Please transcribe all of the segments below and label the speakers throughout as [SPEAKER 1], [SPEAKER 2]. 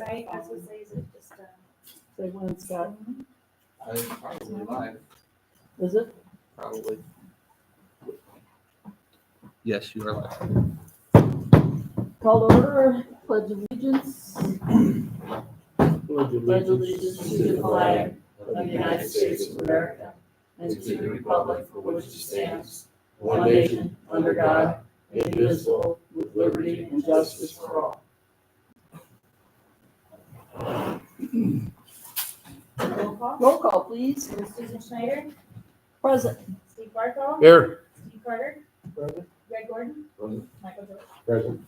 [SPEAKER 1] Right, I was gonna say, is it just,
[SPEAKER 2] Say when, Scott.
[SPEAKER 3] I probably live,
[SPEAKER 2] Is it?
[SPEAKER 3] probably. Yes, you are live.
[SPEAKER 2] Call to order, pledge allegiance.
[SPEAKER 4] Pledge
[SPEAKER 2] Pledge allegiance to the flag of the United States of America and to the republic for which it stands, one nation, under God, indivisible, with liberty and justice for all. Roll call, please.
[SPEAKER 1] Susan Schneider,
[SPEAKER 2] Present.
[SPEAKER 1] Steve Barthol,
[SPEAKER 4] Here.
[SPEAKER 1] Steve Carter,
[SPEAKER 4] Present.
[SPEAKER 1] Greg Gordon,
[SPEAKER 4] Present.
[SPEAKER 1] Michael George.
[SPEAKER 4] Present.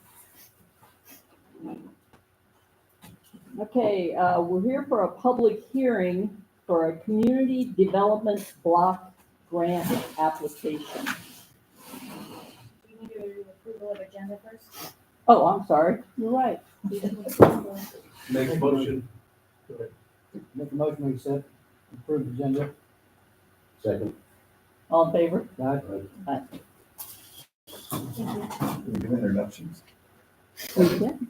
[SPEAKER 2] Okay, we're here for a public hearing for a community development block grant application.
[SPEAKER 1] Do you need to approval of agenda first?
[SPEAKER 2] Oh, I'm sorry. You're right.
[SPEAKER 4] Make a motion. Make a motion to accept approved agenda. Second.
[SPEAKER 2] All in favor?
[SPEAKER 4] Aye.
[SPEAKER 5] We do introductions.
[SPEAKER 2] We can.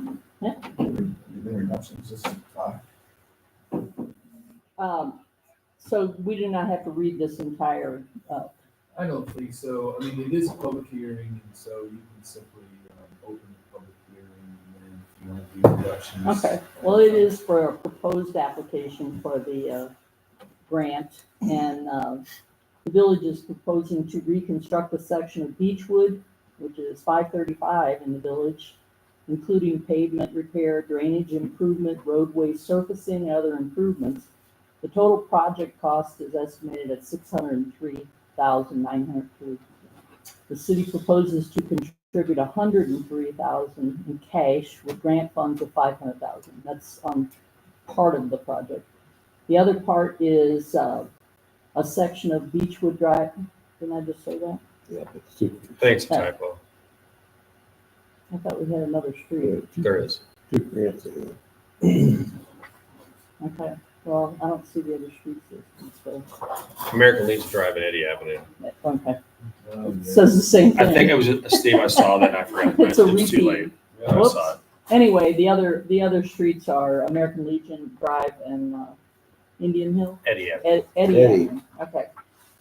[SPEAKER 5] Do introductions, this is five.
[SPEAKER 2] So we do not have to read this entire,
[SPEAKER 6] I don't think so. I mean, it is a public hearing, and so you can simply open the public hearing, and then if you want to do introductions.
[SPEAKER 2] okay. Well, it is for a proposed application for the grant. And the village is proposing to reconstruct a section of Beechwood, which is 535 in the village, including pavement repair, drainage improvement, roadway surfacing, and other improvements. The total project cost is estimated at $603,903. The city proposes to contribute $103,000 in cash with grant funds of $500,000. That's on part of the project. The other part is a section of Beechwood Drive. Didn't I just say that?
[SPEAKER 4] Yeah, it's two.
[SPEAKER 7] Thanks, typo.
[SPEAKER 2] I thought we had another street.
[SPEAKER 7] There is.
[SPEAKER 4] Two grants.
[SPEAKER 2] Okay, well, I don't see the other streets listed, so,
[SPEAKER 7] American Legion Drive and Eddie Avenue.
[SPEAKER 2] okay. Says the same thing.
[SPEAKER 7] I think it was Steve. I saw that. And I forgot.
[SPEAKER 2] It's a
[SPEAKER 7] It's too
[SPEAKER 2] repeat.
[SPEAKER 7] late. I
[SPEAKER 2] Whoops.
[SPEAKER 7] saw it.
[SPEAKER 2] Anyway, the other streets are American Legion Drive and Indian Hill.
[SPEAKER 7] Eddie Avenue.
[SPEAKER 2] Eddie.
[SPEAKER 4] Eddie.
[SPEAKER 2] Avenue. Okay.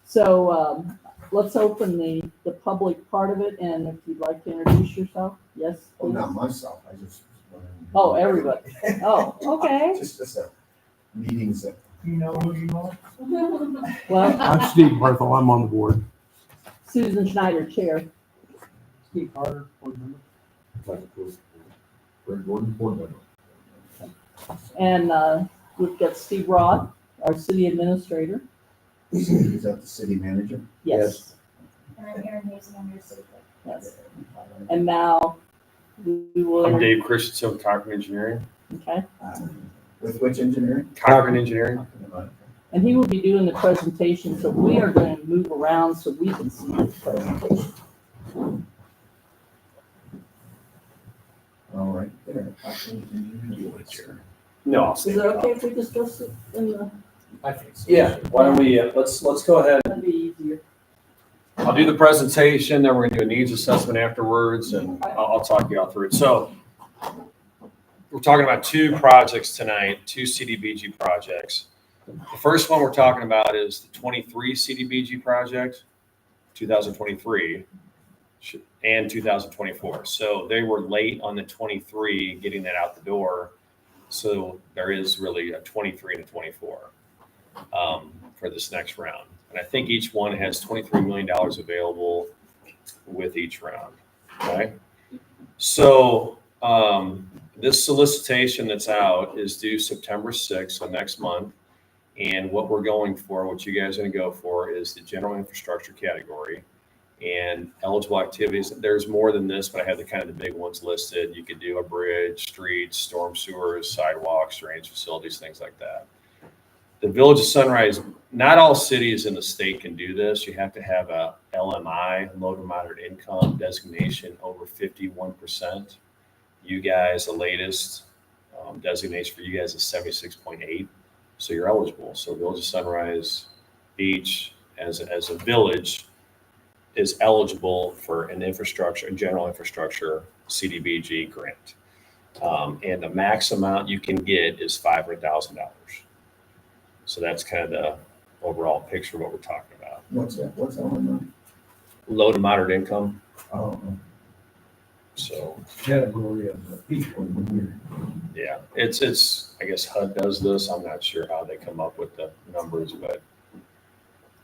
[SPEAKER 2] So let's open the public part of it, and if you'd like to introduce yourself, yes,
[SPEAKER 5] Oh,
[SPEAKER 2] please.
[SPEAKER 5] not myself, I just.
[SPEAKER 2] Oh, everybody. Oh, okay.
[SPEAKER 5] Just a meetings that.
[SPEAKER 6] You know who you are?
[SPEAKER 2] Well,
[SPEAKER 4] I'm Steve Barthel, I'm on the board.
[SPEAKER 2] Susan Schneider, Chair.
[SPEAKER 4] Steve Carter, board member. Greg Gordon, board member.
[SPEAKER 2] And we've got Steve Roth, our city administrator.
[SPEAKER 5] Is that the city manager?
[SPEAKER 2] Yes.
[SPEAKER 1] And I'm Aaron Hayes, and I'm your city clerk.
[SPEAKER 2] Yes. And now we will.
[SPEAKER 7] I'm Dave Christensen with Cochran Engineering.
[SPEAKER 2] Okay.
[SPEAKER 5] With which engineering?
[SPEAKER 7] Cochran Engineering.
[SPEAKER 2] And he will be doing the presentation, so we are going to move around so we can see the presentation.
[SPEAKER 5] All right, there.
[SPEAKER 7] No, I'll
[SPEAKER 2] Is
[SPEAKER 7] stay.
[SPEAKER 2] it okay if we discuss it in the,
[SPEAKER 6] I think so.
[SPEAKER 7] Yeah. Why don't we? Let's go ahead.
[SPEAKER 2] that'd be easier.
[SPEAKER 7] I'll do the presentation. Then we're going to do a needs assessment afterwards, and I'll talk you all through it. So we're talking about two projects tonight, two CDBG projects. The first one we're talking about is the 23 CDBG project, 2023 and 2024. So they were late on the 23 getting that out the door. So there is really a 23 and a 24 for this next round. And I think each one has $23 million available with each round. Okay. So this solicitation that's out is due September 6th, so next month. And what we're going for, what you guys are going to go for, is the general infrastructure category and eligible activities. There's more than this, but I have the kind of the big ones listed. You could do a bridge, streets, storm sewers, sidewalks, drainage facilities, things like that. The Village of Sunrise, not all cities in the state can do this. You have to have a LMI, low to moderate income designation over 51%. You guys, the latest designation for you guys is 76.8. So you're eligible. So Village of Sunrise Beach as a village is eligible for an infrastructure, general infrastructure CDBG grant. And the max amount you can get is $500,000. So that's kind of the overall picture of what we're talking about.
[SPEAKER 5] What's that one?
[SPEAKER 7] Low to moderate income.
[SPEAKER 5] Oh,
[SPEAKER 7] So,
[SPEAKER 4] Category of people here.
[SPEAKER 7] yeah, it's, I guess HUD does this. I'm not sure how they come up with the numbers, but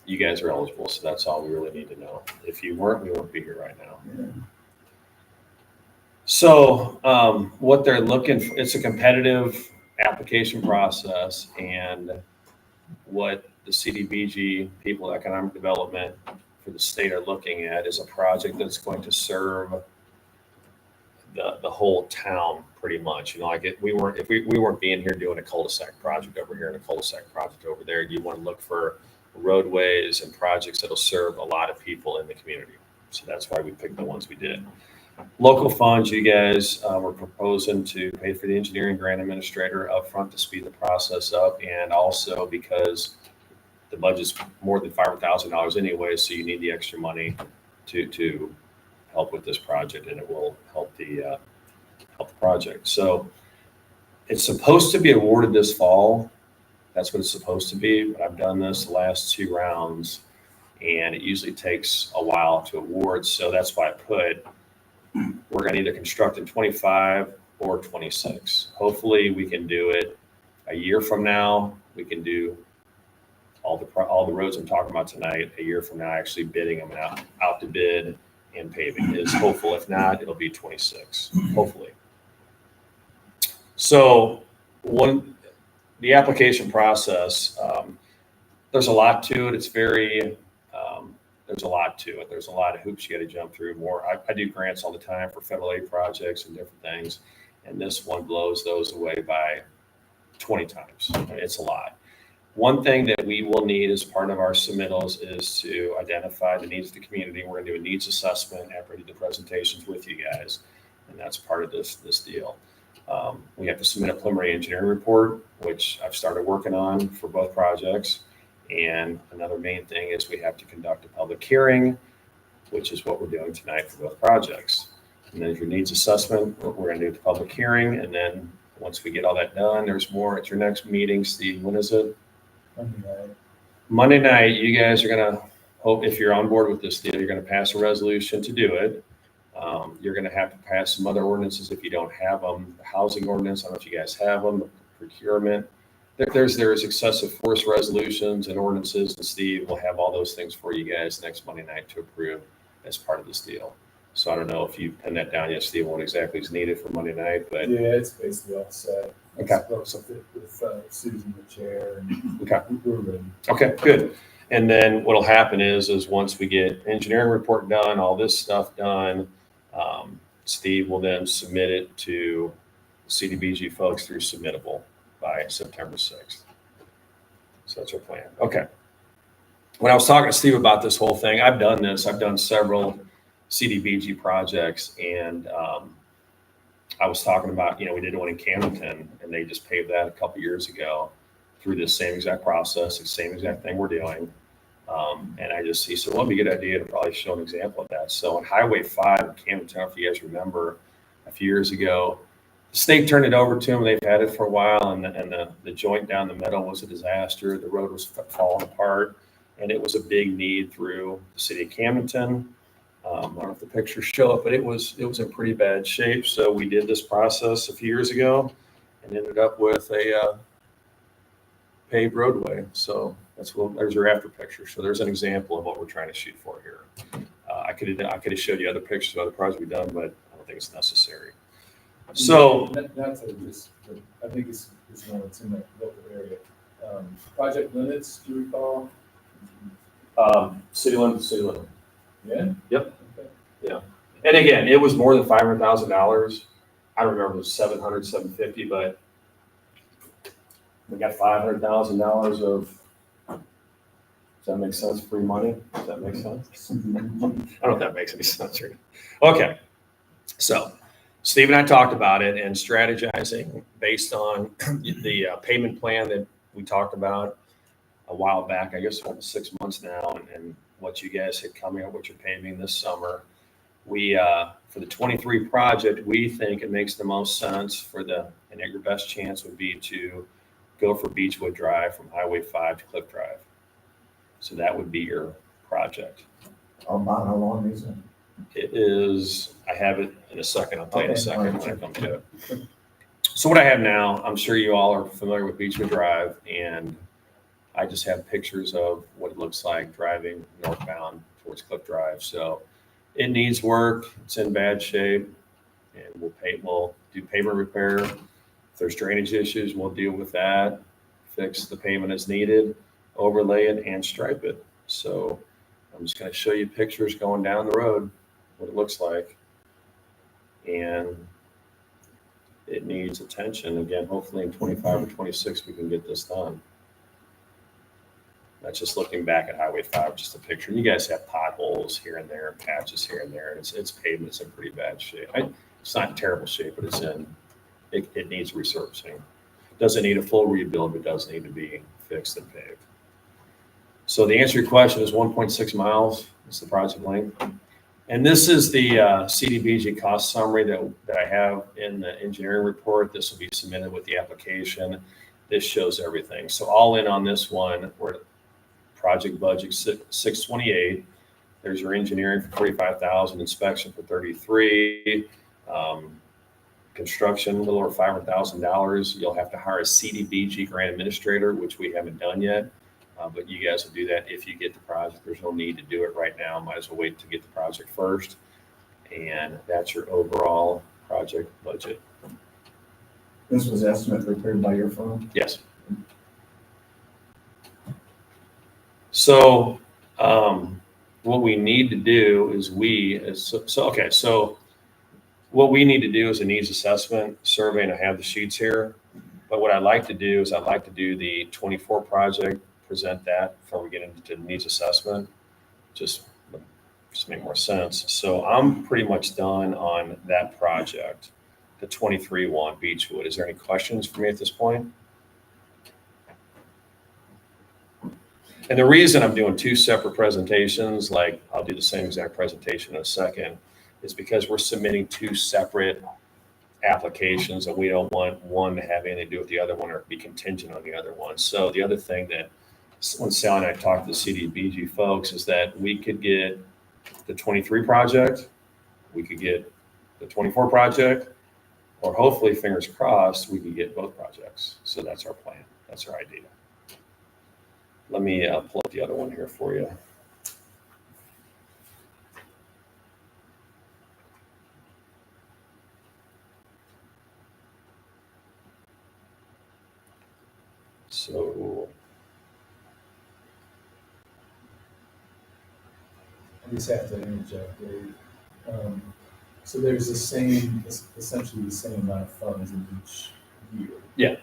[SPEAKER 7] you guys are eligible. So that's all we really need to know. If you weren't, we wouldn't be here right now.
[SPEAKER 5] yeah.
[SPEAKER 7] So what they're looking for, it's a competitive application process, and what the CDBG, people, economic development for the state, are looking at is a project that's going to serve the whole town pretty much. You know, like if we weren't being here doing a cul-de-sac project over here and a cul-de-sac project over there, you want to look for roadways and projects that'll serve a lot of people in the community. So that's why we picked the ones we did. Local funds, you guys were proposing to pay for the engineering grant administrator upfront to speed the process up, and also because the budget's more than $500,000 anyway, so you need the extra money to help with this project, and it will help the project. So it's supposed to be awarded this fall. That's what it's supposed to be. But I've done this the last 2 rounds, and it usually takes a while to award. So that's why I put, we're going to either construct in 25 or 26. Hopefully we can do it a year from now. We can do all the roads I'm talking about tonight. A year from now, actually bidding them out to bid and paving is hopeful. If not, it'll be 26, hopefully. So the application process, there's a lot to it. It's very, there's a lot to it. There's a lot of hoops you got to jump through. I do grants all the time for federal aid projects and different things, and this one blows those away by 20 times. It's a lot. One thing that we will need as part of our submittals is to identify the needs of the community. We're going to do a needs assessment after I do the presentations with you guys, and that's part of this deal. We have to submit a preliminary engineering report, which I've started working on for both projects. And another main thing is we have to conduct a public hearing, which is what we're doing tonight for both projects. And then your needs assessment, we're going to do the public hearing. And then once we get all that done, there's more at your next meeting. Steve, when is it? Monday night, you guys are going to hope, if you're on board with this deal, you're going to pass a resolution to do it. You're going to have to pass some other ordinances if you don't have them. The housing ordinance, I don't know if you guys have them, the procurement. There's excessive force resolutions and ordinances, and Steve will have all those things for you guys next Monday night to approve as part of this deal. So I don't know if you've pinned that down yet, Steve, what exactly is needed for Monday night, but.
[SPEAKER 6] Yeah, it's basically all set.
[SPEAKER 7] Okay.
[SPEAKER 6] With Susan, the chair, and
[SPEAKER 7] Okay.
[SPEAKER 6] we're ready.
[SPEAKER 7] Okay, good. And then what'll happen is once we get engineering report done, all this stuff done, Steve will then submit it to CDBG folks through submittable by September 6th. So that's our plan. Okay. When I was talking to Steve about this whole thing, I've done this. I've done several CDBG projects, and I was talking about, we did one in Camden, and they just paved that a couple years ago through this same exact process, the same exact thing we're doing. And he said, well, it'd be a good idea to probably show an example of that. So on Highway 5 in Camden, if you guys remember, a few years ago, the state turned it over to them. They've had it for a while, and the joint down the middle was a disaster. The road was falling apart, and it was a big need through the city of Camden. I don't know if the pictures show it, but it was in pretty bad shape. So we did this process a few years ago and ended up with a paved roadway. So there's your after picture. So there's an example of what we're trying to shoot for here. I could have showed you other pictures of other projects we've done, but I don't think it's necessary. So
[SPEAKER 6] Not to just, but I think it's in that local area. Project limits, do you recall?
[SPEAKER 7] city limit to city limit.
[SPEAKER 6] Yeah?
[SPEAKER 7] Yep.
[SPEAKER 6] Okay.
[SPEAKER 7] And again, it was more than $500,000. I don't remember if it was 700, 750, but we got $500,000 of, does that make sense? Free money? Does that make sense? I don't know if that makes any sense or not. Okay. So Steve and I talked about it and strategizing based on the payment plan that we talked about a while back, I guess it's 6 months now, and what you guys had coming up, what you're paving this summer. We, for the 23 project, we think it makes the most sense and your best chance would be to go for Beechwood Drive from Highway 5 to Cliff Drive. So that would be your project.
[SPEAKER 5] About how long is it?
[SPEAKER 7] It is, I have it in a second. I'll tell you in a
[SPEAKER 5] Okay,
[SPEAKER 7] second
[SPEAKER 5] all right.
[SPEAKER 7] when I come to it. So what I have now, I'm sure you all are familiar with Beechwood Drive, and I just have pictures of what it looks like driving northbound towards Cliff Drive. So it needs work. It's in bad shape, and we'll do pavement repair. If there's drainage issues, we'll deal with that, fix the pavement as needed, overlay it, and stripe it. So I'm just going to show you pictures going down the road, what it looks like. And it needs attention. Again, hopefully in 25 or 26, we can get this done. That's just looking back at Highway 5, just a picture. You guys have potholes here and there, patches here and there. It's pavement's in pretty bad shape. It's not in terrible shape, but it needs resurfacing. Doesn't need a full rebuild, but does need to be fixed and paved. So the answer to your question is 1.6 miles. It's the project length. And this is the CDBG cost summary that I have in the engineering report. This will be submitted with the application. This shows everything. So all in on this one, we're at project budget 628. There's your engineering for 45,000, inspection for 33. Construction, a little over $500,000. You'll have to hire a CDBG grant administrator, which we haven't done yet. But you guys will do that if you get the project. There's no need to do it right now. Might as well wait to get the project first. And that's your overall project budget.
[SPEAKER 5] This was estimate prepared by your firm?
[SPEAKER 7] Yes. So what we need to do is what we need to do is a needs assessment survey, and I have the sheets here. But what I'd like to do is I'd like to do the 24 project, present that before we get into the needs assessment, just make more sense. So I'm pretty much done on that project, the 23 one, Beechwood. Is there any questions for me at this point? And the reason I'm doing two separate presentations, like I'll do the same exact presentation in a second, is because we're submitting two separate applications and we don't want one to have anything to do with the other one or be contingent on the other one. So the other thing that when Sally and I talked to the CDBG folks is that we could get the 23 project, we could get the 24 project, or hopefully, fingers crossed, we could get both projects. So that's our plan. That's our idea. Let me pull up the other one here for you. So
[SPEAKER 6] I just have to interject, Dave. So there's essentially the same amount of funds in each year.
[SPEAKER 7] Yeah.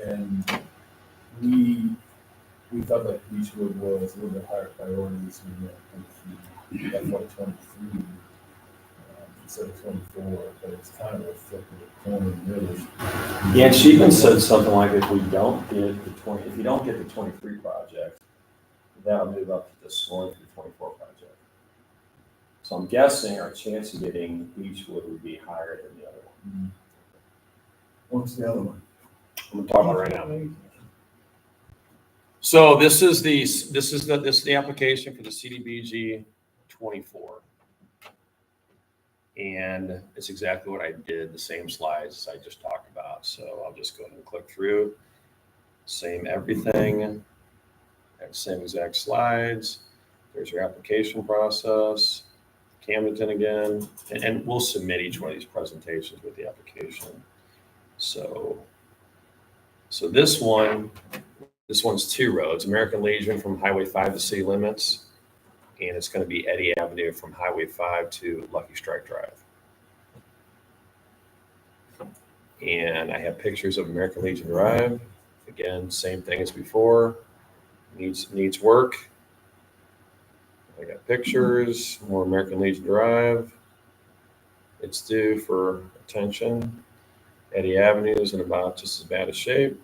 [SPEAKER 6] And we felt like Beechwood was a little bit higher priorities in FY 23 instead of 24, but it's kind of a flip of the coin, really.
[SPEAKER 7] yeah, and she even said something like if you don't get the 23 project, that'll move up to the scoring for the 24 project. So I'm guessing our chance of getting Beechwood would be higher than the other one.
[SPEAKER 5] What's the other one?
[SPEAKER 7] I'm gonna talk about it right now. So this is the application for the CDBG 24. And it's exactly what I did, the same slides as I just talked about. So I'll just go ahead and click through. Same everything, same exact slides. There's your application process, Camden again, and we'll submit each one of these presentations with the application. So this one's two roads, American Legion from Highway 5 to city limits, and it's going to be Eddy Avenue from Highway 5 to Lucky Strike Drive. And I have pictures of American Legion Drive. Again, same thing as before. Needs work. I got pictures, more American Legion Drive. It's due for attention. Eddy Avenue is in about just as bad a shape.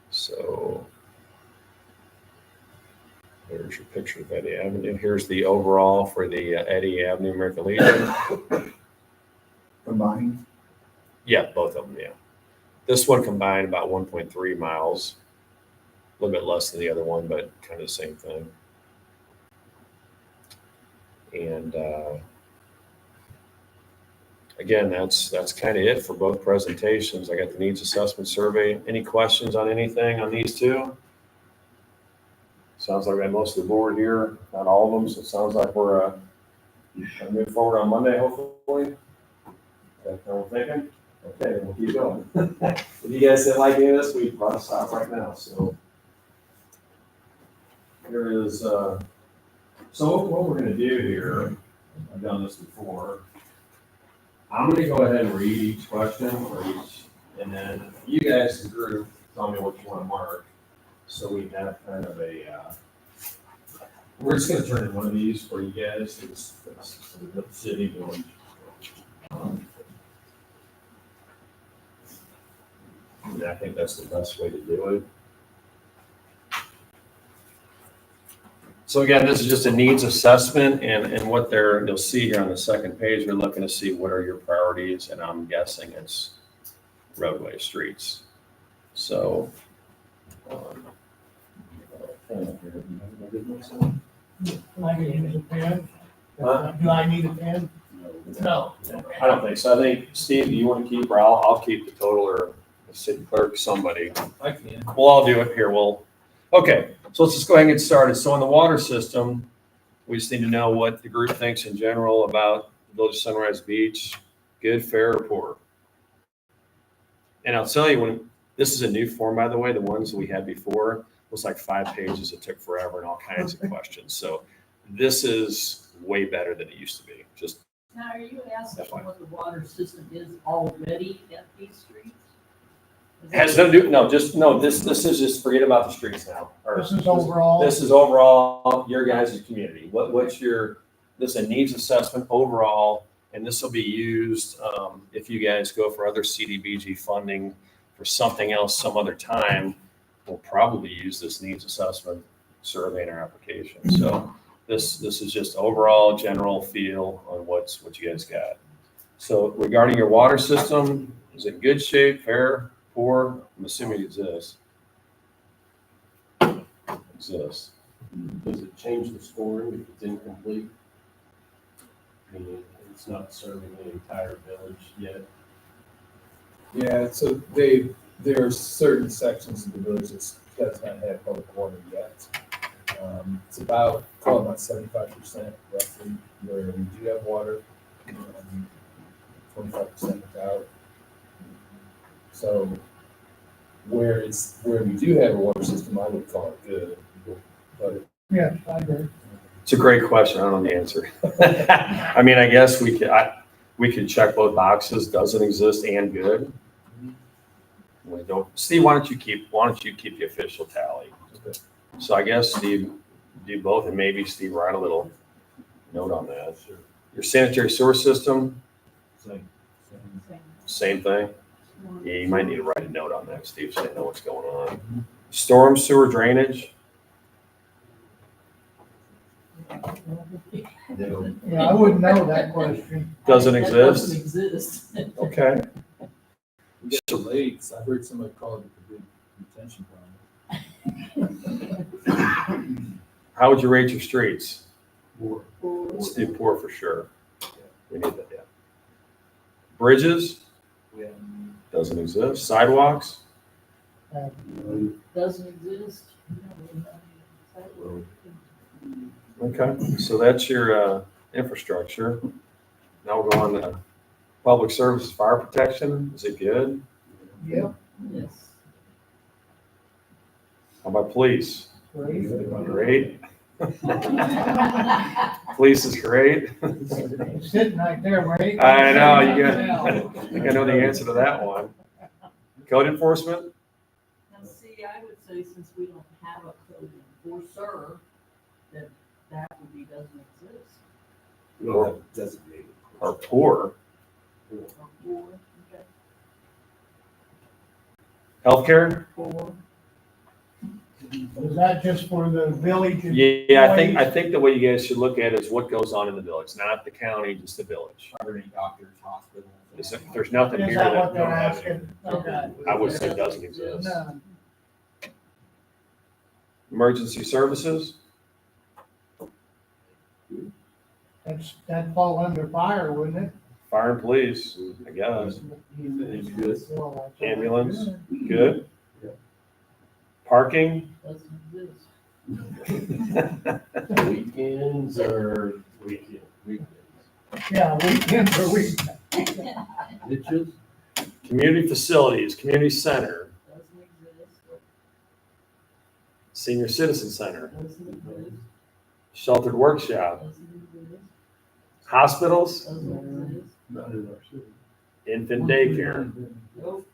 [SPEAKER 7] So There's your picture of Eddy Avenue. Here's the overall for the Eddy Avenue American Legion.
[SPEAKER 5] Combined,
[SPEAKER 7] Yeah, both of them, yeah. This one combined about 1.3 miles, a little bit less than the other one, but kind of the same thing. And again, that's kind of it for both presentations. I got the needs assessment survey. Any questions on anything on these two? Sounds like I got most of the board here, not all of them, so it sounds like we're gonna move forward on Monday, hopefully. Is that what we're thinking? Okay, we'll keep going. If you guys didn't like any of this, we brought stop right now, so. Here is, so what we're gonna do here, I've done this before. I'm gonna go ahead and read each question or each, and then you guys, the group, tell me what you wanna mark. So we have kind of a, we're just gonna turn in one of these for you guys. It's the city village. And I think that's the best way to do it. So again, this is just a needs assessment and what you'll see here on the second page, we're looking to see what are your priorities, and I'm guessing it's roadway streets. So,
[SPEAKER 1] Do I need a pen?
[SPEAKER 7] Huh?
[SPEAKER 1] Do I need a pen? No.
[SPEAKER 7] I don't think so. I think, Steve, do you want to keep, or I'll keep the total, or the city clerk, somebody.
[SPEAKER 3] I can.
[SPEAKER 7] We'll all do it here. Okay, so let's just go ahead and get started. So in the water system, we just need to know what the group thinks in general about Village of Sunrise Beach, good, fair, or poor. And I'll tell you, this is a new form, by the way, the ones we had before was like 5 pages. It took forever and all kinds of questions. So this is way better than it used to be. Just
[SPEAKER 2] Now, are you asking
[SPEAKER 7] That's fine.
[SPEAKER 2] what the water system is already at these streets? Is
[SPEAKER 7] has
[SPEAKER 2] that-
[SPEAKER 7] no do, no, just, no, this is just forget about the streets now. Or
[SPEAKER 1] This is overall.
[SPEAKER 7] This is overall your guys' community. What's your, this is a needs assessment overall, and this will be used if you guys go for other CDBG funding for something else some other time. We'll probably use this needs assessment survey in our application. So this is just overall general feel on what you guys got. So regarding your water system, is it in good shape, fair, poor? I'm assuming it exists. Exists.
[SPEAKER 6] Does it change the scoring if it's incomplete? I mean, it's not serving the entire village yet.
[SPEAKER 8] Yeah, so there are certain sections of the village that does not have public water yet. It's about 75% roughly where we do have water, 25% without. So where we do have a water system, I would call it good, but
[SPEAKER 1] Yeah, I agree.
[SPEAKER 7] It's a great question. I don't know the answer. I mean, I guess we could check both boxes, doesn't exist and good. We don't. Steve, why don't you keep the official tally?
[SPEAKER 8] Okay.
[SPEAKER 7] So I guess Steve do both, and maybe Steve write a little note on that.
[SPEAKER 6] Sure.
[SPEAKER 7] Your sanitary sewer system,
[SPEAKER 6] Same.
[SPEAKER 7] same thing. Yeah, you might need to write a note on that, Steve, so they know what's going on. Storm sewer drainage,
[SPEAKER 1] Yeah, I wouldn't know that question.
[SPEAKER 7] doesn't
[SPEAKER 2] That
[SPEAKER 7] exist.
[SPEAKER 2] Doesn't exist.
[SPEAKER 7] Okay.
[SPEAKER 8] we got the lakes. I heard somebody call it the big retention pond.
[SPEAKER 7] How would you rate your streets?
[SPEAKER 8] Or
[SPEAKER 7] Let's do poor for sure. We need that, yeah. Bridges,
[SPEAKER 8] yeah,
[SPEAKER 7] doesn't exist. Sidewalks,
[SPEAKER 2] Doesn't exist.
[SPEAKER 7] okay, so that's your infrastructure. Now we'll go on to public services, fire protection. Is it good?
[SPEAKER 1] Yep,
[SPEAKER 2] Yes.
[SPEAKER 7] How about police?
[SPEAKER 1] great.
[SPEAKER 7] Great. Police is great.
[SPEAKER 1] Sitting right there, right?
[SPEAKER 7] I know, I think I know the answer to that one. Code enforcement,
[SPEAKER 2] Now, see, I would say since we don't have a code enforcer, that would be doesn't exist.
[SPEAKER 4] We don't have designated.
[SPEAKER 7] or poor.
[SPEAKER 2] Or, okay,
[SPEAKER 7] Healthcare,
[SPEAKER 2] or,
[SPEAKER 9] Is that just for the village?
[SPEAKER 7] Yeah, I think the way you guys should look at it is what goes on in the village, not the county, just the village.
[SPEAKER 3] Are there any doctors, hospitals?
[SPEAKER 7] There's nothing
[SPEAKER 9] Is
[SPEAKER 7] here
[SPEAKER 9] that what
[SPEAKER 7] that
[SPEAKER 9] they're asking? Okay.
[SPEAKER 7] I would say doesn't exist.
[SPEAKER 9] None.
[SPEAKER 7] Emergency services,
[SPEAKER 9] That'd fall under fire, wouldn't it?
[SPEAKER 7] fire and police, I guess.
[SPEAKER 9] Well, that's
[SPEAKER 7] Ambulance, good. Parking,
[SPEAKER 2] Doesn't exist.
[SPEAKER 6] Weekends or weekends?
[SPEAKER 9] Yeah, weekends or weekends.
[SPEAKER 6] Ditches?
[SPEAKER 7] community facilities, community center,
[SPEAKER 2] Doesn't exist.
[SPEAKER 7] senior citizen center,
[SPEAKER 2] Doesn't exist.
[SPEAKER 7] sheltered workshop,
[SPEAKER 2] Doesn't exist.
[SPEAKER 7] hospitals,
[SPEAKER 2] Doesn't exist.
[SPEAKER 6] Not in our city.
[SPEAKER 7] infant daycare,
[SPEAKER 2] Nope.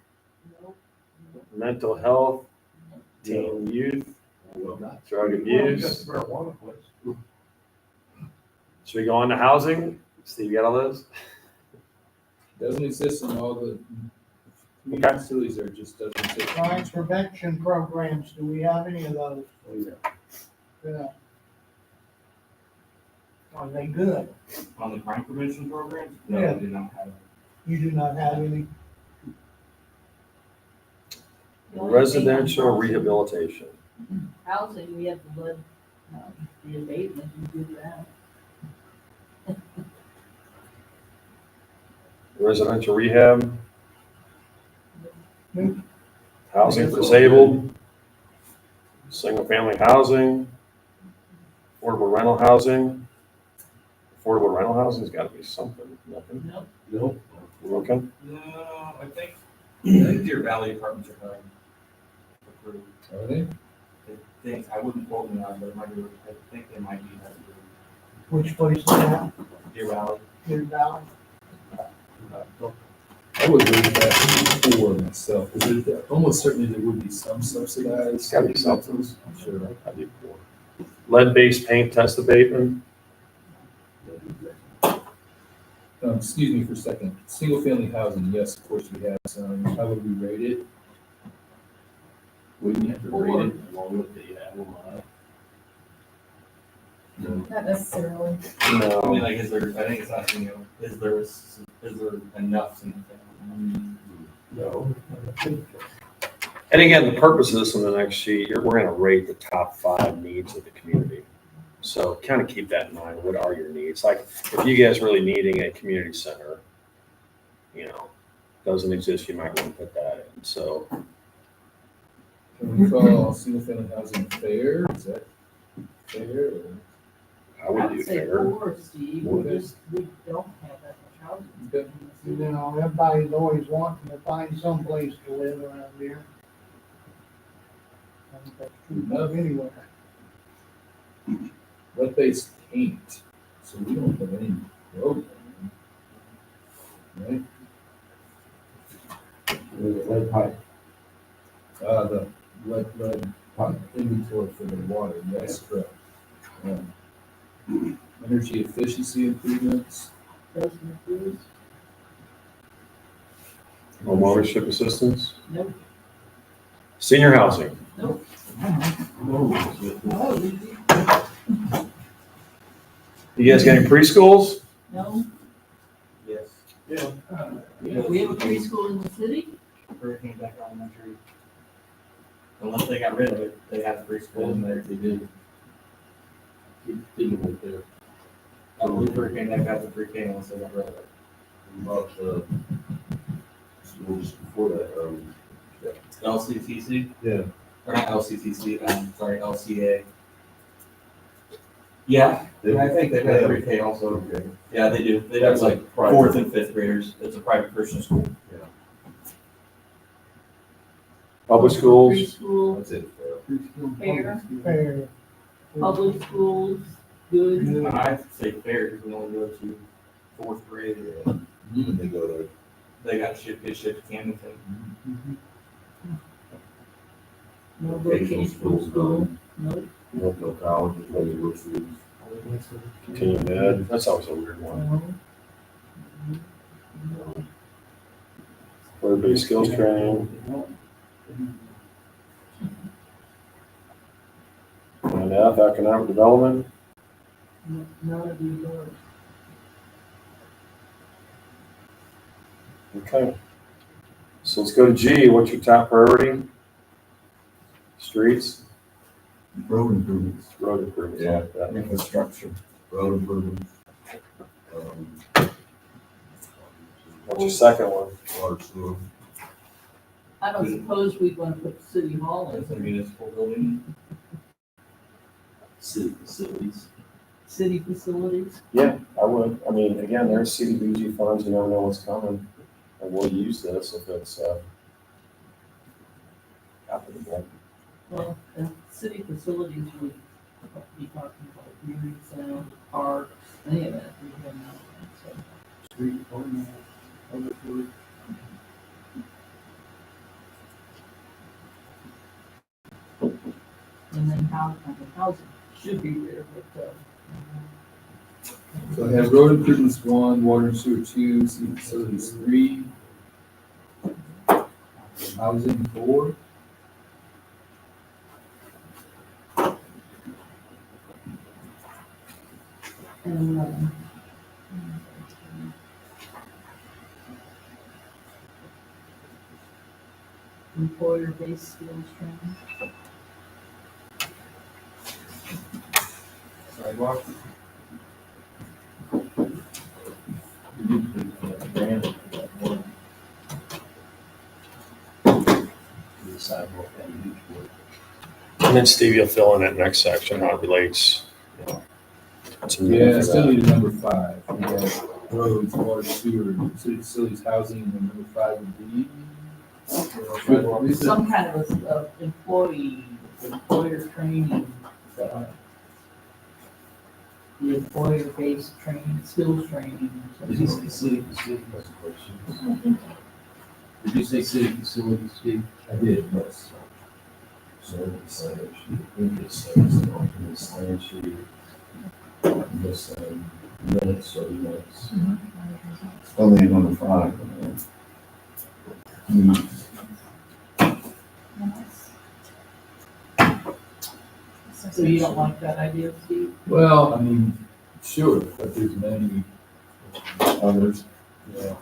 [SPEAKER 2] Nope.
[SPEAKER 7] mental health, teen youth, drug abuse.
[SPEAKER 6] Marijuana place.
[SPEAKER 7] Should we go on to housing? Steve, you got all those?
[SPEAKER 8] Doesn't exist in all the
[SPEAKER 7] Okay.
[SPEAKER 8] community facilities, or just doesn't exist.
[SPEAKER 9] Crime prevention programs, do we have any of those?
[SPEAKER 6] Oh, yeah.
[SPEAKER 9] Yeah. Are they good?
[SPEAKER 3] On the crime prevention programs?
[SPEAKER 9] Yeah.
[SPEAKER 3] No, we do not have.
[SPEAKER 9] You do not have any?
[SPEAKER 2] The only thing on
[SPEAKER 7] Residential
[SPEAKER 2] housing-
[SPEAKER 7] rehabilitation.
[SPEAKER 2] Housing, we have to let, the abatement, you do that.
[SPEAKER 7] Residential rehab.
[SPEAKER 9] Nope.
[SPEAKER 7] Housing for disabled. Single family housing. Affordable rental housing. Affordable rental housing's gotta be something, nothing,
[SPEAKER 2] Nope.
[SPEAKER 6] Nope.
[SPEAKER 7] okay?
[SPEAKER 3] No, I think Deer Valley apartments are kind of approved.
[SPEAKER 8] Are they?
[SPEAKER 3] I think, I wouldn't quote me on, but it might be, I think they might be approved.
[SPEAKER 9] Which place is that?
[SPEAKER 3] Deer Valley.
[SPEAKER 9] Deer Valley?
[SPEAKER 8] I would read that for myself, because almost certainly there would be some subsidized.
[SPEAKER 7] It's gotta be something.
[SPEAKER 8] Sure.
[SPEAKER 7] That'd be cool. Lead-based paint test abatement.
[SPEAKER 8] Excuse me for a second. Single family housing, yes, of course we have some. How would we rate it?
[SPEAKER 6] We have to rate it along with the animal.
[SPEAKER 1] Not necessarily.
[SPEAKER 3] I mean,
[SPEAKER 7] No,
[SPEAKER 3] like, is there, I think it's asking, is there enough single family?
[SPEAKER 6] No.
[SPEAKER 7] and again, the purpose of this on the next sheet, we're gonna rate the top 5 needs of the community. So kind of keep that in mind. What are your needs? Like, if you guys really needing a community center, doesn't exist, you might want to put that in. So,
[SPEAKER 8] Can we call single family housing fair? Is that fair? Or?
[SPEAKER 7] I would do
[SPEAKER 2] I'd say
[SPEAKER 7] fair.
[SPEAKER 2] 4, Steve, we don't have that much housing.
[SPEAKER 8] Okay.
[SPEAKER 9] You know, everybody's always wanting to find some place to live around here. I think that's true of anywhere.
[SPEAKER 8] Lead-based paint, so we don't have any program. Right?
[SPEAKER 6] Lead pipe.
[SPEAKER 8] The lead pipe inventory for the water, yes, correct. Energy efficiency improvements,
[SPEAKER 2] Doesn't exist.
[SPEAKER 7] Home ownership assistance,
[SPEAKER 2] Nope.
[SPEAKER 7] senior housing.
[SPEAKER 2] Nope.
[SPEAKER 7] You guys got any preschools?
[SPEAKER 2] No.
[SPEAKER 3] Yes.
[SPEAKER 2] We have a preschool in the city?
[SPEAKER 3] Hurricane Deck Elementary. Unless they got rid of it, they have preschool in there.
[SPEAKER 6] They did. Keep digging right there.
[SPEAKER 3] I believe Hurricane Deck has a pre-K unless they got rid of it.
[SPEAKER 6] About, schools before that,
[SPEAKER 3] LCTC?
[SPEAKER 6] Yeah.
[SPEAKER 3] Or not LCTC, sorry, LCA. Yeah, I think they've got pre-K also.
[SPEAKER 6] Okay.
[SPEAKER 3] Yeah, they do. They have like
[SPEAKER 6] Private.
[SPEAKER 3] 4th and 5th graders. It's a private Christian school.
[SPEAKER 7] Public schools?
[SPEAKER 2] Preschool,
[SPEAKER 6] That's it.
[SPEAKER 2] fair,
[SPEAKER 9] Fair.
[SPEAKER 2] public schools, good.
[SPEAKER 3] I'd say fair because we only go to 4th grade.
[SPEAKER 6] They go there.
[SPEAKER 3] They got shipped to Camden.
[SPEAKER 2] No vocational school, nope.
[SPEAKER 6] No colleges, no universities.
[SPEAKER 7] Continuing ed, that's always a weird one. Web-based skills training, economic development.
[SPEAKER 2] None of these are.
[SPEAKER 7] Okay. So let's go to G. What's your top priority? Streets,
[SPEAKER 5] Road improvements,
[SPEAKER 7] road improvements.
[SPEAKER 4] Yeah.
[SPEAKER 7] That.
[SPEAKER 5] infrastructure.
[SPEAKER 4] Road improvements. Um,
[SPEAKER 7] What's your second one?
[SPEAKER 4] Water, sewer.
[SPEAKER 2] I don't suppose we'd want to put City Hall
[SPEAKER 3] That's a
[SPEAKER 2] in,
[SPEAKER 3] municipal building. City facilities.
[SPEAKER 2] city facilities.
[SPEAKER 7] Yeah, I would. I mean, again, there's CDBG funds, you never know what's coming. And we'll use this if it's, applicable.
[SPEAKER 2] Well, and city facilities, would be talking about community center, parks, any of that. We have not, so.
[SPEAKER 6] Street, other food.
[SPEAKER 2] And then housing should be there, but,
[SPEAKER 8] So I have road improvements 1, water and sewer 2, city facilities 3, housing 4.
[SPEAKER 2] and, employer-based skills training.
[SPEAKER 3] Sidewalk. The sidewalk and beach work.
[SPEAKER 7] And then Steve, you'll fill in that next section, how it relates, you know. to
[SPEAKER 8] Yeah, I still need a number 5. We have roads, water, sewer, city facilities, housing, and then number 5 would be.
[SPEAKER 2] Some kind of employer training, the employer-based training, skills training. or
[SPEAKER 3] Did you
[SPEAKER 2] something.
[SPEAKER 3] say city facilities? Did you say city facilities, Steve?
[SPEAKER 4] I did, yes. So the slant sheet, this says, the slant sheet, this, minutes or minutes.
[SPEAKER 5] Still need number 5.
[SPEAKER 2] So you don't like that idea, Steve?
[SPEAKER 8] Well, I mean, sure, but there's many others, yeah.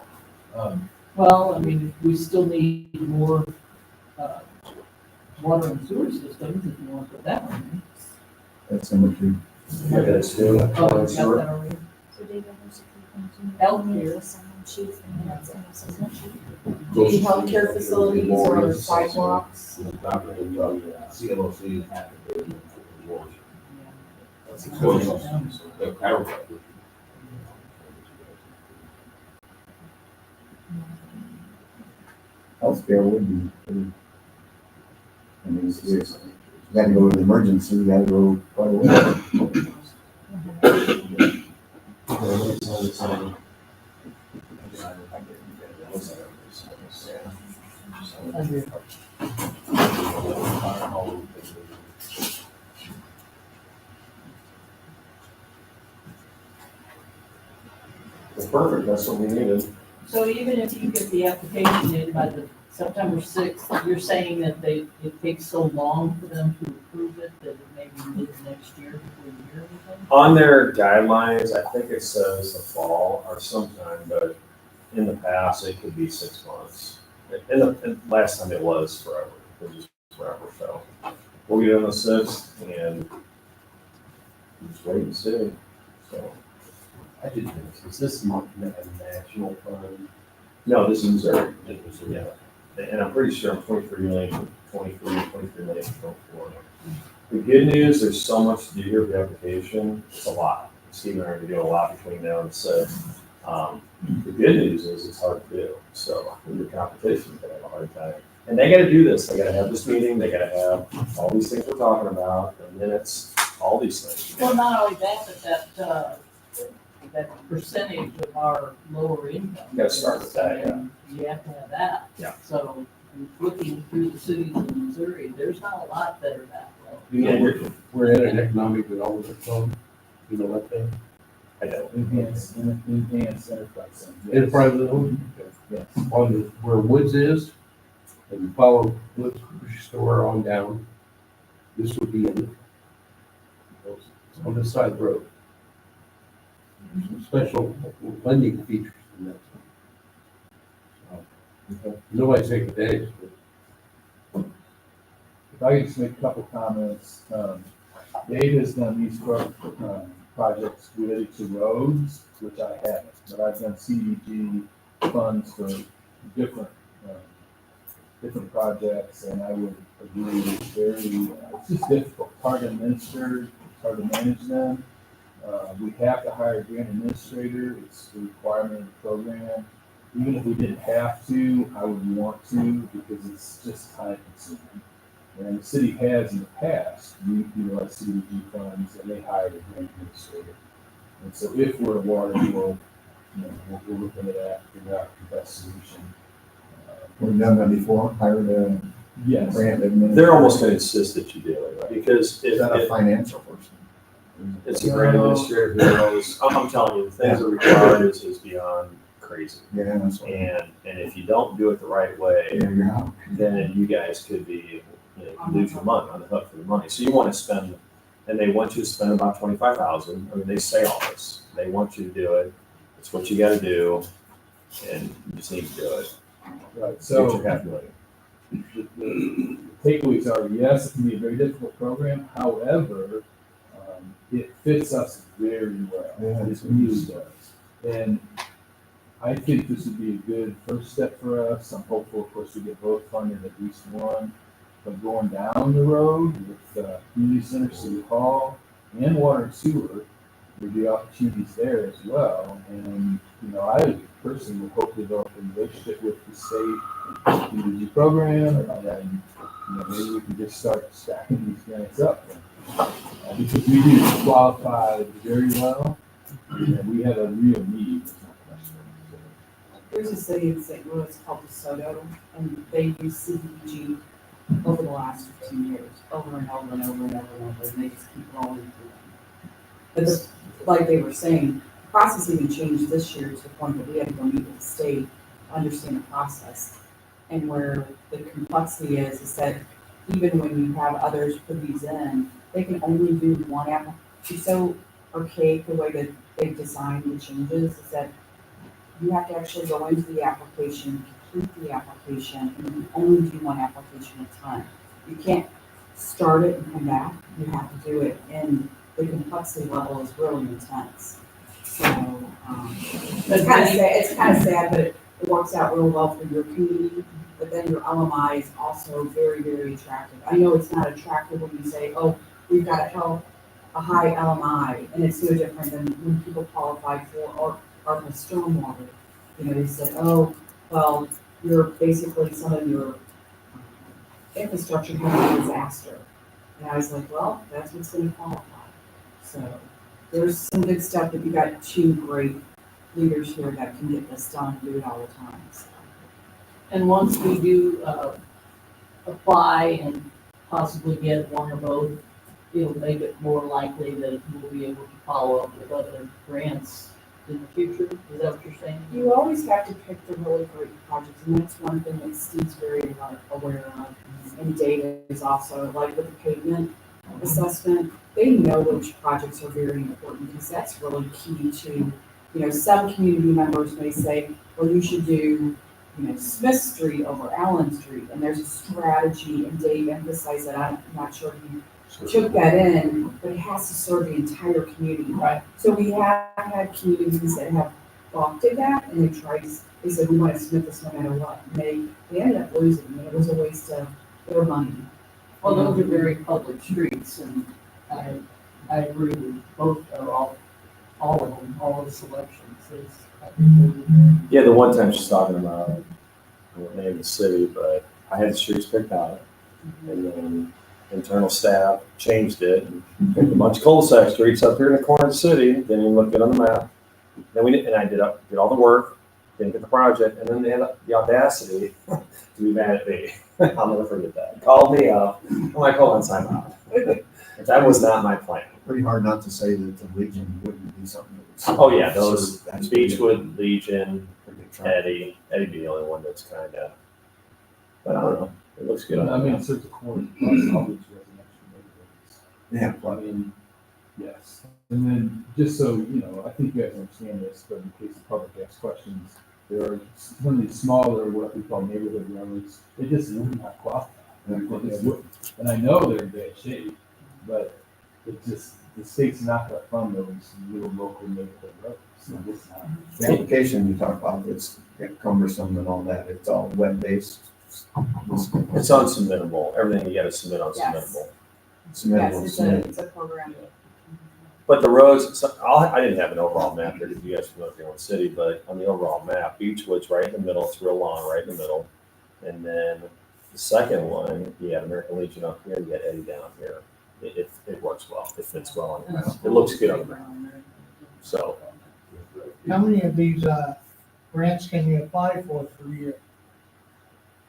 [SPEAKER 2] Well, I mean, we still need more, water and sewer systems, if you want to put that one in.
[SPEAKER 5] That's number 2.
[SPEAKER 7] Yeah, that's two.
[SPEAKER 2] Oh, you got that already?
[SPEAKER 1] So David, there's a few things you need.
[SPEAKER 2] Healthcare.
[SPEAKER 1] Someone choose the minutes and assessment sheet.
[SPEAKER 4] Those
[SPEAKER 1] healthcare facilities or sidewalks?
[SPEAKER 4] CLOC have to do it. That's the
[SPEAKER 2] Yeah.
[SPEAKER 4] question. The chiropractor.
[SPEAKER 5] Healthcare would be pretty. I mean, you gotta go to the emergency, you gotta go quite a way.
[SPEAKER 2] Agreed.
[SPEAKER 7] It's perfect, that's what we needed.
[SPEAKER 2] So even if you get the application in by the September 6th, you're saying that it takes so long for them to approve it that it may be mid next year before you hear anything?
[SPEAKER 7] On their guidelines, I think it says the fall or sometime, but in the past, it could be 6 months. And last time it was forever, it was just forever, so. We'll get on the 6th and just wait and see, so.
[SPEAKER 3] I did this. Is this not a national fund?
[SPEAKER 7] No, this is Missouri,
[SPEAKER 3] It was,
[SPEAKER 7] yeah. And I'm pretty sure I'm 23 million, 23 million, 24. The good news, there's so much to do here for the application, it's a lot. Steve and I are gonna do a lot between now and the 6th. The good news is it's hard to do, so with the competition, they have a hard time. And they gotta do this, they gotta have this meeting, they gotta have all these things we're talking about, the minutes, all these things.
[SPEAKER 2] Well, not only that, but that percentage of our lower income.
[SPEAKER 7] You gotta start with that, yeah.
[SPEAKER 2] You have to have that.
[SPEAKER 7] Yeah.
[SPEAKER 2] So, looking through the cities in Missouri, there's not a lot that are that low.
[SPEAKER 3] you know, we're in an economic development fund, you know what that?
[SPEAKER 7] I don't.
[SPEAKER 8] Enhanced enterprise.
[SPEAKER 3] Enterprise zone?
[SPEAKER 8] Yes.
[SPEAKER 3] On the, where Woods is, and you follow Woods grocery store on down, this would be in it.
[SPEAKER 10] on the side road. Some special lending features in that. Nobody's taking advantage of it.
[SPEAKER 8] If I could just make a couple comments, Dave has done these projects related to roads, which I haven't, but I've done CDBG funds for different, different projects, and I would agree it's very, it's just difficult, hard to administer, hard to manage them. We have to hire a grant administrator, it's a requirement of the program. Even if we didn't have to, I would want to, because it's just time consuming. And the city has in the past, utilized CDBG funds, and they hired a grant administrator. And so if we're awarded, we'll look into that, figure out the best solution.
[SPEAKER 5] We've done that before, hired a
[SPEAKER 8] Yes.
[SPEAKER 5] grant administrator.
[SPEAKER 7] They're almost gonna insist that you do it, because
[SPEAKER 5] Is that a financial person?
[SPEAKER 7] it's a grant administrator who knows, I'm telling you, the things that are required is beyond crazy.
[SPEAKER 5] Yeah, that's what.
[SPEAKER 7] And if you don't do it the right way,
[SPEAKER 5] Yeah, you're out.
[SPEAKER 7] then you guys could be, lose your money, on the hook for the money. So you want to spend, and they want you to spend about 25,000. I mean, they say all this. They want you to do it. It's what you got to do, and you just need to do it.
[SPEAKER 8] Right,
[SPEAKER 7] Get
[SPEAKER 8] so
[SPEAKER 7] your half million.
[SPEAKER 8] the takeaways are, yes, it can be a very difficult program, however, it fits us very well.
[SPEAKER 5] Yeah,
[SPEAKER 8] It really does. And I think this would be a good first step for us. I'm hopeful, of course, we get both funded, at least one. But going down the road with community center, city hall, and water and sewer, there'd be opportunities there as well. And, I personally would hope to develop a relationship with the state CDBG program, and, maybe we can just start stacking these grants up. Because we do qualify very well, and we have a real need.
[SPEAKER 1] There's a city in St. Louis called DeSoto, and they use CDBG over the last 15 years, over and over and over and over and over, and they just keep rolling through them. But like they were saying, the process even changed this year to the point that we had to go meet with the state to understand the process. And where the complexity is that even when you have others put these in, they can only do one application. It's so archaic the way that they've designed the changes, is that you have to actually go into the application, complete the application, and you only do one application at a time. You can't start it and come back. You have to do it, and the complexity level is really intense. So it's kind of sad, but it works out real well for your community. But then your LMI is also very, very attractive. I know it's not attractive when you say, "Oh, we've got a high LMI," and it's no different than when people qualify for our stormwater. They said, "Oh, well, you're basically some of your infrastructure has a disaster." And I was like, well, that's what's going to qualify. So there's some good stuff, that you got two great leaders here that can get this done and do it all the time. So.
[SPEAKER 2] And once we do apply and possibly get one or both, it'll make it more likely that we'll be able to follow up with other grants in the future. Is that what you're saying?
[SPEAKER 1] You always have to pick the really great projects, and that's one thing that Steve's very aware of. And David is also, like with the pavement assessment, they know which projects are very important, because that's really key to, some community members may say, well, you should do, Smith Street over Allen Street, and there's a strategy, and Dave emphasized that. I'm not sure if he took that in, but it has to serve the entire community.
[SPEAKER 2] Right.
[SPEAKER 1] So we have had communities that have balked at that, and they said, we want to submit this no matter what. And they ended up losing, and it was a waste of their money.
[SPEAKER 2] Well, those are very public streets, and I agree with both, or all of them, all of the selections.
[SPEAKER 7] Yeah, the one time she's talking about, I won't name the city, but I had the streets picked out, and then internal staff changed it, and picked a bunch of cul-de-sac streets up here in the corner of the city, didn't even look good on the map. Then I did all the work, didn't get the project, and then they had the audacity to be mad at me. I'll never forget that. Called me up, I'm like, hold on, time out. That was not my plan.
[SPEAKER 5] Pretty hard not to say that the Legion wouldn't be something that would.
[SPEAKER 7] Oh yeah, those
[SPEAKER 5] That's
[SPEAKER 7] Beechwood, Legion,
[SPEAKER 5] pretty good.
[SPEAKER 7] Eddie be the only one that's kind of, but I don't know, it looks good.
[SPEAKER 8] I mean, it serves a core across all these residential neighborhoods.
[SPEAKER 5] Yeah,
[SPEAKER 8] I mean, Yes, and then, just so, you know, I think you guys understand this, but in case the public asks questions, there are some of these smaller, what we call neighborhood roads, they just would not qualify. They just wouldn't. And I know they're in bad shape, but it just, the state's not gonna fund those little local neighborhood roads, so it's not.
[SPEAKER 5] The application you talk about, it's cumbersome and all that, it's all web-based.
[SPEAKER 7] It's unsubmittable. Everything you gotta submit on
[SPEAKER 1] Yes.
[SPEAKER 7] submittable.
[SPEAKER 5] Submittable,
[SPEAKER 1] Yes,
[SPEAKER 5] submit.
[SPEAKER 1] it's a program.
[SPEAKER 7] But the roads, so I didn't have an overall map here, because you guys know your own city, but on the overall map, Beechwood's right in the middle, it's real long, right in the middle. And then the second one, you had American Legion up here, you had Eddie down here. It works well, it fits well on the ground. It looks good on the ground. So,
[SPEAKER 9] How many of these, grants can you apply for per year?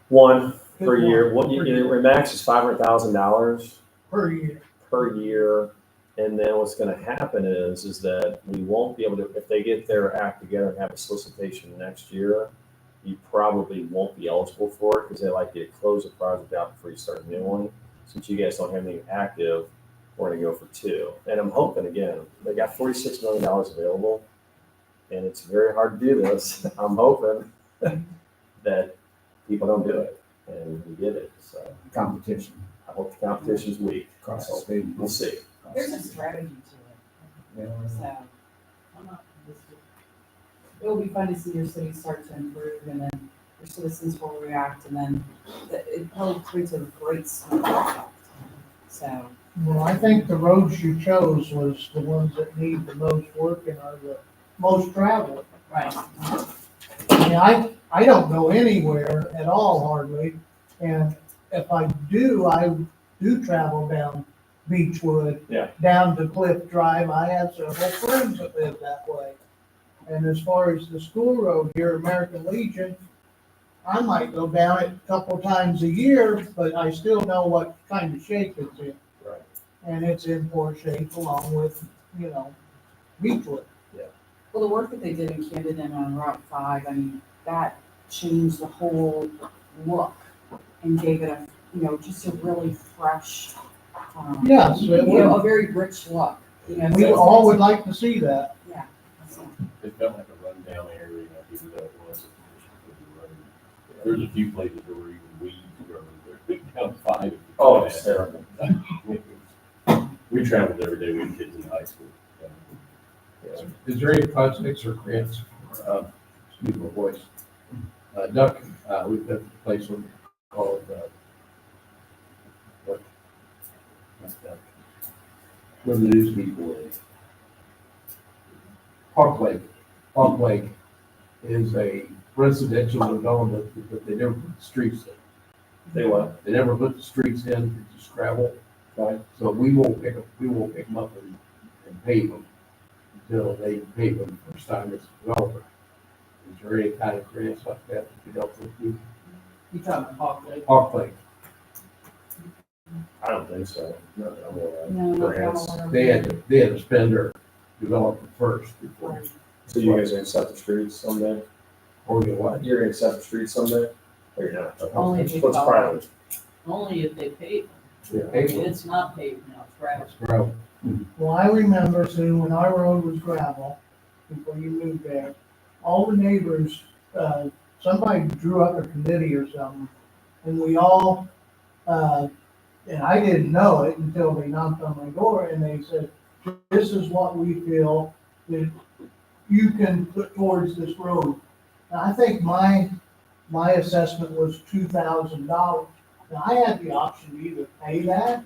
[SPEAKER 7] one per year, your max is $500,000
[SPEAKER 9] Per year.
[SPEAKER 7] per year. And then what's gonna happen is that we won't be able to, if they get their act together and have a solicitation next year, you probably won't be eligible for it, because they like you to close the project out before you start a new one. Since you guys don't have anything active, we're gonna go for two. And I'm hoping, again, they got $46 million available, and it's very hard to do this. I'm hoping that people don't do it, and we did it, so
[SPEAKER 5] Competition
[SPEAKER 7] I hope the competition's weak.
[SPEAKER 5] across the state.
[SPEAKER 7] We'll see.
[SPEAKER 1] There's a strategy to it, so. I'm not convinced. It'll be fun to see your city start to improve, and then your citizens will react, and then it probably creates a great snowball. So,
[SPEAKER 9] Well, I think the roads you chose was the ones that need the most work and are the most traveled.
[SPEAKER 1] right.
[SPEAKER 9] I mean, I don't go anywhere at all hardly, and if I do travel down Beechwood.
[SPEAKER 7] Yeah.
[SPEAKER 9] Down to Cliff Drive, I have several friends that live that way. And as far as the school road here, American Legion, I might go down it a couple times a year, but I still know what kind of shape it's in.
[SPEAKER 7] Right.
[SPEAKER 9] And it's in poor shape along with, Beechwood.
[SPEAKER 1] Well, the work that they did in Camden and on Route 5, I mean, that changed the whole look and gave it a, just a really fresh,
[SPEAKER 9] Yes, it would.
[SPEAKER 1] a very rich look.
[SPEAKER 9] We all would like to see that.
[SPEAKER 1] Yeah. So,
[SPEAKER 4] It felt like a rundown area, I think that was. There's a few places where even weeds growing, they're down 5.
[SPEAKER 7] Oh, it's terrible.
[SPEAKER 4] We traveled every day with kids in high school.
[SPEAKER 10] Is there any projects or grants, excuse my voice, Duck, we've got a place called, where the news people is. Park Lake. Park Lake is a residential development, but they never put the streets in.
[SPEAKER 7] They what?
[SPEAKER 10] They never put the streets in, it's just gravel.
[SPEAKER 7] Right.
[SPEAKER 10] So we won't pick them up and pave them until they pave them first time as a developer. Is there any kind of grants like that that could help with you?
[SPEAKER 2] You talking Hawk Lake?
[SPEAKER 10] Park Lake,
[SPEAKER 7] I don't think so. No, I'm all right.
[SPEAKER 1] No, no,
[SPEAKER 7] Grants.
[SPEAKER 1] no.
[SPEAKER 10] they had to spend their developer first before,
[SPEAKER 7] So you guys are gonna set the streets someday?
[SPEAKER 10] or you what?
[SPEAKER 7] You're gonna set the streets someday? Or you're not?
[SPEAKER 2] Only if you
[SPEAKER 7] What's
[SPEAKER 2] develop
[SPEAKER 7] private?
[SPEAKER 2] Only if they pave
[SPEAKER 10] Yeah,
[SPEAKER 2] them.
[SPEAKER 10] pave them.
[SPEAKER 2] It's not paved now, it's gravel.
[SPEAKER 10] It's gravel.
[SPEAKER 9] Well, I remember, Sue, when our road was gravel, before you moved there, all the neighbors, somebody drew up a committee or something, and we all, and I didn't know it until they knocked on my door, and they said, this is what we feel that you can put towards this road. And I think my assessment was $2,000. Now, I had the option to either pay that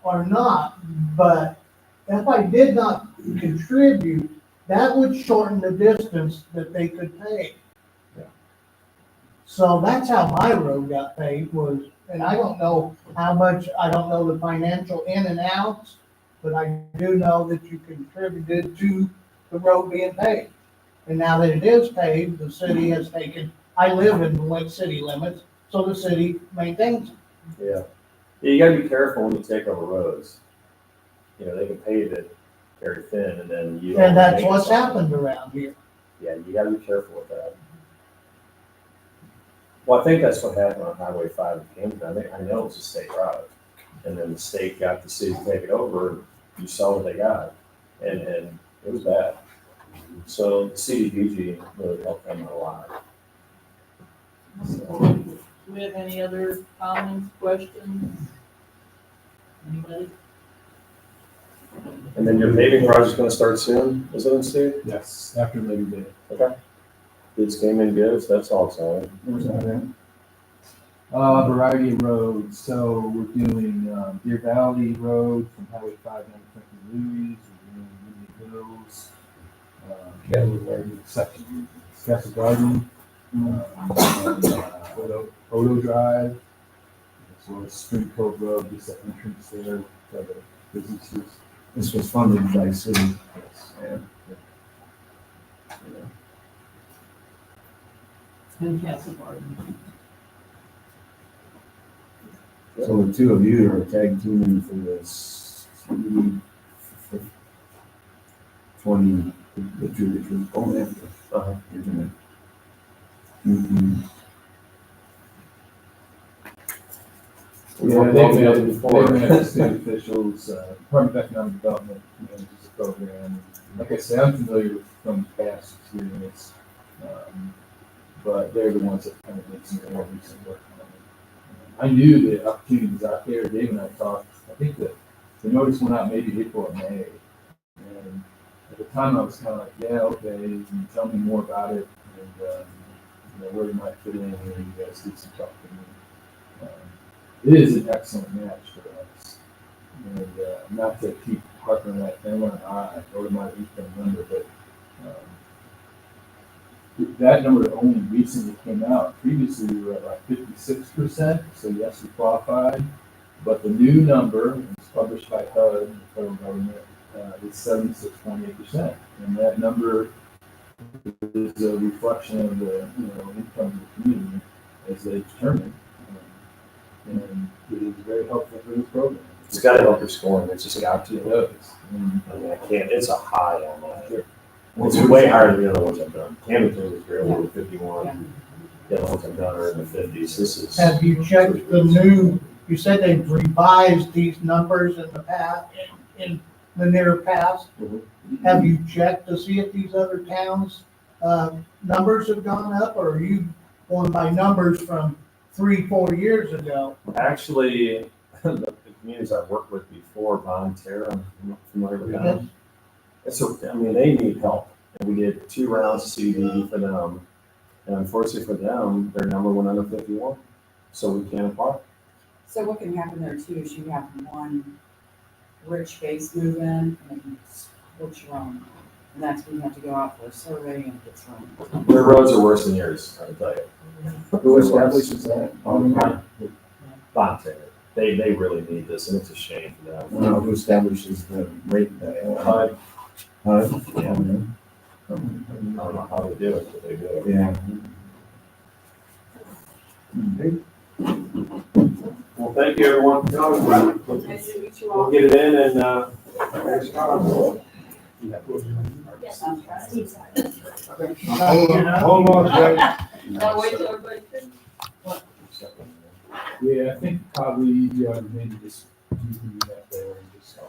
[SPEAKER 9] or not, but if I did not contribute, that would shorten the distance that they could pay.
[SPEAKER 10] Yeah.
[SPEAKER 9] So that's how my road got paved was, and I don't know how much, I don't know the financial in and outs, but I do know that you contributed to the road being paved. And now that it is paved, the city has taken, I live in the city limits, so the city maintains it.
[SPEAKER 7] Yeah. Yeah, you gotta be careful when you take over roads. They can pave it very thin and then you.
[SPEAKER 9] And that's what's happened around here.
[SPEAKER 7] Yeah, you gotta be careful with that. Well, I think that's what happened on Highway 5 in Camden. I know it was a state route. And then the state got the city to take it over. you saw what they got, and it was bad. So CDBG really helped them out a lot.
[SPEAKER 2] Do we have any other comments, questions? Anybody?
[SPEAKER 7] And then your paving project's gonna start soon, isn't it, Steve?
[SPEAKER 8] Yes, after Labor Day.
[SPEAKER 7] Okay. Bids came in good, so that's all exciting.
[SPEAKER 5] Where's that at?
[SPEAKER 8] Variety of roads, so we're doing, Deer Valley Road from Highway 5 down to Franklin Louis, we're doing Indian Hills, section, Castle Garden, Odo Drive, as well as Spring Cove Road, just that entrance there, for the businesses.
[SPEAKER 5] This was funded by city.
[SPEAKER 8] Yeah.
[SPEAKER 2] And Castle Garden.
[SPEAKER 5] So the two of you are tag teaming for this 20, the two going after.
[SPEAKER 7] Uh-huh.
[SPEAKER 5] You're gonna. Mhm.
[SPEAKER 7] We
[SPEAKER 8] Yeah,
[SPEAKER 7] worked
[SPEAKER 8] they've
[SPEAKER 7] all together
[SPEAKER 8] met,
[SPEAKER 7] before.
[SPEAKER 8] they've met with state officials, Department of Economic Development manages the program. Like I said, I'm familiar with from past experience, but they're the ones that kind of did some more recent work on it. I knew the opportunity was out there. Dave and I talked. I think that the notice went out maybe April or May, and at the time I was kind of like, yeah, okay, you can tell me more about it and where it might fit in, and you guys did some talking. It is an excellent match for us. And not to keep harping on that thing on I or my income number, but that number only recently came out. Previously, we were at like 56%, so yes, we qualified. But the new number, it's published by HUD, the federal government, is 76.8%. And that number is a reflection of the income of the community as they determine. And it is very helpful for this program.
[SPEAKER 7] It's gotta help your scoring, it's just got
[SPEAKER 8] It
[SPEAKER 7] to.
[SPEAKER 8] does.
[SPEAKER 7] I mean, I can't, it's a high on that.
[SPEAKER 8] Sure.
[SPEAKER 7] It's way higher than the other ones I've done. Camden was barely over 51. The other ones I've done are in the 50s. This is.
[SPEAKER 9] Have you checked the new, you said they've revised these numbers in the past, in the near past?
[SPEAKER 7] Mhm.
[SPEAKER 9] Have you checked to see if these other towns, numbers have gone up, or are you going by numbers from 3-4 years ago?
[SPEAKER 7] Actually, the communities I've worked with before, Von Terra, I'm familiar with them. I mean, they need help. And we did 2 rounds of CDBG for them. And unfortunately for them, their number went under 51. So we can't apply.
[SPEAKER 1] So what can happen there too is you have one rich face move in and it can switch wrong. And that's when you have to go out for a survey and it gets wrong.
[SPEAKER 7] Their roads are worse than yours, I can tell you.
[SPEAKER 5] Who establishes that?
[SPEAKER 7] Von Terra. They really need this, and it's a shame for them.
[SPEAKER 5] Who establishes the rate?
[SPEAKER 7] HUD,
[SPEAKER 5] Yeah.
[SPEAKER 7] I don't know how they do it, but they do it.
[SPEAKER 5] Yeah.
[SPEAKER 7] Well, thank you, everyone, for coming.
[SPEAKER 1] Nice to meet you
[SPEAKER 7] We'll
[SPEAKER 1] all.
[SPEAKER 7] get it in and, thanks, Tom.
[SPEAKER 8] Hold on, Jay.
[SPEAKER 2] Now wait till everybody finishes.
[SPEAKER 8] Yeah, I think probably, maybe just using that there and just.